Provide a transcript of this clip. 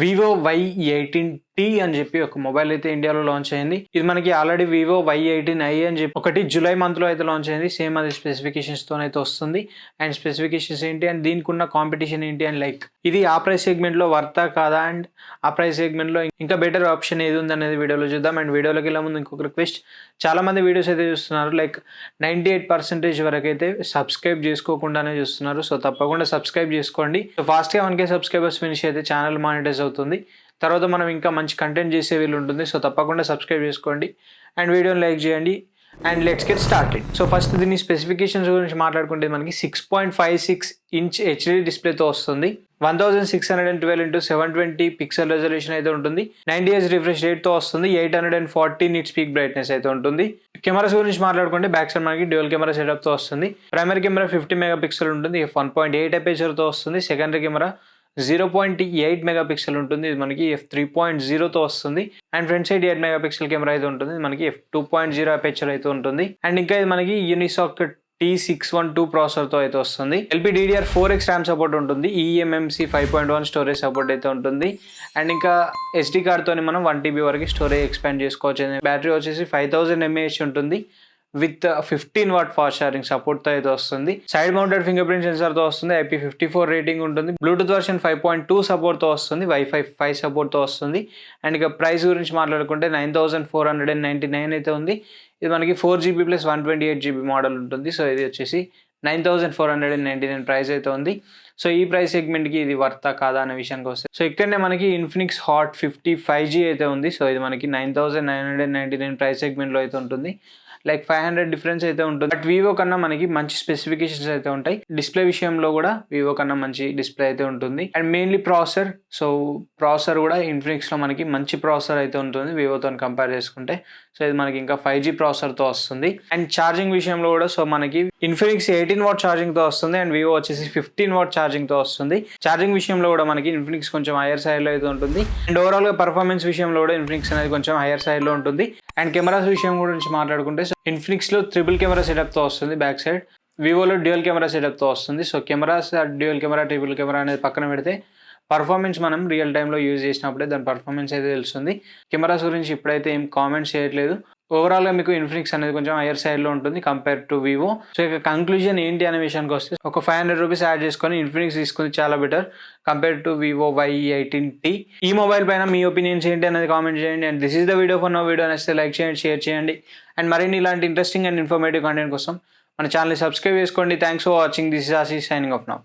Vivo Y18T అని చెప్పి ఒక మొబైల్ అయితే ఇండియాలో లాంచ్ అయింది. ఇది మనకి ఆల్రెడీ వివో Y18i అని చెప్పి ఒకటి జూలై మంత్ లో అయితే లాంచ్ అయింది. సేమ్ అది స్పెసిఫికేషన్స్ తో అయితే వస్తుంది. అండ్ స్పెసిఫికేషన్స్ ఏంటి అండ్ దీనికి ఉన్న కాంపిటీషన్ ఏంటి అండ్ లైక్ ఇది ఆ ప్రైస్ సెగ్మెంట్ లో వర్తా కాదా అండ్ ఆ ప్రైస్ సెగ్మెంట్ లో ఇంకా బెటర్ ఆప్షన్ ఏది ఉంది అనేది వీడియోలో చూద్దాం. అండ్ వీడియోలోకి వెళ్ళే ముందు ఇంకొక రిక్వెస్ట్, చాలా మంది వీడియోస్ అయితే చూస్తున్నారు, లైక్ 98% వరకు అయితే సబ్స్క్రైబ్ చేసుకోకుండానే చూస్తున్నారు. సో తప్పకుండా సబ్స్క్రైబ్ చేసుకోండి. సో ఫాస్ట్ గా 1K సబ్స్క్రైబర్స్ ఫినిష్ అయితే ఛానల్ మానిటైజ్ అవుతుంది. తర్వాత మనం ఇంకా మంచి కంటెంట్ చేసే వీలు ఉంటుంది. సో తప్పకుండా సబ్స్క్రైబ్ చేసుకోండి అండ్ వీడియోని లైక్ చేయండి and let's get started. So first దీని స్పెసిఫికేషన్స్ గురించి మాట్లాడుకుంటే మనకి 6.56 ఇంచ్ హెచ్డి డిస్ప్లేతో వస్తుంది. 1612x720 పిక్సెల్ రెజల్యూషన్ అయితే ఉంటుంది. 90 Hz రిఫ్రెష్ రేట్ తో వస్తుంది. 840 నిట్స్ పీక్ బ్రైట్నెస్ అయితే ఉంటుంది. కెమెరాస్ గురించి మాట్లాడుకుంటే బ్యాక్ సైడ్ మనకి డ్యూయల్ కెమెరా సెటప్ తో వస్తుంది. ప్రైమరీ కెమెరా 50 మెగాపిక్సెల్ ఉంటుంది. f1.8 అపేచర్ తో వస్తుంది. సెకండరీ కెమెరా 0.8 మెగాపిక్సెల్ ఉంటుంది. ఇది మనకి f3.0 తో వస్తుంది. And front side 8 megapixel camera అయితే ఉంటుంది. మనకి f2.0 అపేచర్ అయితే ఉంటుంది. అండ్ ఇంకా ఇది మనకి యూనిసాక్ T612 ప్రాసెసర్ తో అయితే వస్తుంది. LPDDR4X ర్యామ్ సపోర్ట్ ఉంటుంది. eMMC 5.1 స్టోరేజ్ సపోర్ట్ అయితే ఉంటుంది. అండ్ ఇంకా SD కార్డ్ తోని మనం 1TB వరకు స్టోరేజ్ ఎక్స్పాండ్ చేసుకోవచ్చు. బ్యాటరీ వచ్చేసి 5000 mAh ఉంటుంది with 15 watt fast charging support తో అయితే వస్తుంది. Side mounted finger print censor తో వస్తుంది. IP54 రేటింగ్ ఉంటుంది. బ్లూటూత్ వర్షన్ 5.2 సపోర్ట్ తో వస్తుంది. Wi-Fi 5 సపోర్ట్ తో వస్తుంది. అండ్ ఇక ప్రైస్ గురించి మాట్లాడుకుంటే 9499 అయితే ఉంది. ఇది మనకి 4GB ప్లస్ 128GB మోడల్ ఉంటుంది. సో ఇది వచ్చేసి 9499 ప్రైస్ అయితే ఉంది. సో ఈ ప్రైస్ సెగ్మెంట్ కి ఇది వర్తా కాదా అనే విషయానికి వస్తే, సో ఇక్కడనే మనకి ఇన్ఫినిక్స్ హాట్ 50 5G అయితే ఉంది. సో ఇది మనకి 9999 ప్రైస్ సెగ్మెంట్ లో అయితే ఉంటుంది. లైక్ 500 డిఫరెన్స్ అయితే ఉంటుంది. బట్ వివో కన్నా మనకి మంచి స్పెసిఫికేషన్స్ అయితే ఉంటాయి. డిస్ప్లే విషయంలో కూడా వివో కన్నా మంచి డిస్ప్లే అయితే ఉంటుంది. And mainly processor, so processor కూడా ఇన్ఫినిక్స్ లో మనకి మంచి ప్రాసెసర్ అయితే ఉంటుంది వివోతో కంపేర్ చేసుకుంటే. సో ఇది మనకి ఇంకా 5G ప్రాసెసర్ తో వస్తుంది. అండ్ ఛార్జింగ్ విషయంలో కూడా సో మనకి ఇన్ఫినిక్స్ 18 వాట్ ఛార్జింగ్ తో వస్తుంది. అండ్ వివో వచ్చేసి 15 వాట్ ఛార్జింగ్ తో వస్తుంది. ఛార్జింగ్ విషయంలో కూడా మనకి ఇన్ఫినిక్స్ కొంచెం హైయర్ సైడ్ లో అయితే ఉంటుంది. అండ్ ఓవరాల్ గా పర్ఫార్మెన్స్ విషయంలో కూడా ఇన్ఫినిక్స్ అనేది కొంచెం హైయర్ సైడ్ లో ఉంటుంది. అండ్ కెమెరాస్ విషయం గురించి మాట్లాడుకుంటే ఇన్ఫినిక్స్ లో ట్రిపుల్ కెమెరా సెటప్ తో వస్తుంది బ్యాక్ సైడ్. వివోలో డ్యూయల్ కెమెరా సెటప్ తో వస్తుంది. So cameras dual camera triple camera అనేది పక్కన పెడితే పర్ఫార్మెన్స్ మనం రియల్ టైంలో యూజ్ చేసినప్పుడే దాని పర్ఫార్మెన్స్ అయితే తెలుస్తుంది. కెమెరాస్ గురించి ఇప్పుడైతే ఏం కామెంట్స్ చేయట్లేదు. ఓవరాల్ గా మీకు ఇన్ఫినిక్స్ అనేది కొంచెం హైయర్ సైడ్ లో ఉంటుంది కంపేర్ టు వివో. సో ఇక కంక్లూజన్ ఏంటి అనే విషయానికి వస్తే, ఒక 500 రూపీస్ యాడ్ చేసుకొని ఇన్ఫినిక్స్ తీసుకుంది చాలా better compare to Vivo Y18T. ఈ మొబైల్ పైన మీ ఒపీనియన్స్ ఏంటి అనేది కామెంట్ చేయండి. And this is the video for now. Video నచ్చితే లైక్ చేయండి, షేర్ చేయండి. అండ్ మరిన్ని ఇలాంటి ఇంట్రెస్టింగ్ అండ్ ఇన్ఫర్మేటివ్ కంటెంట్ కోసం మన ఛానల్ సబ్స్క్రైబ్ చేసుకోండి. Thanks for watching. This is Ashish signing off now.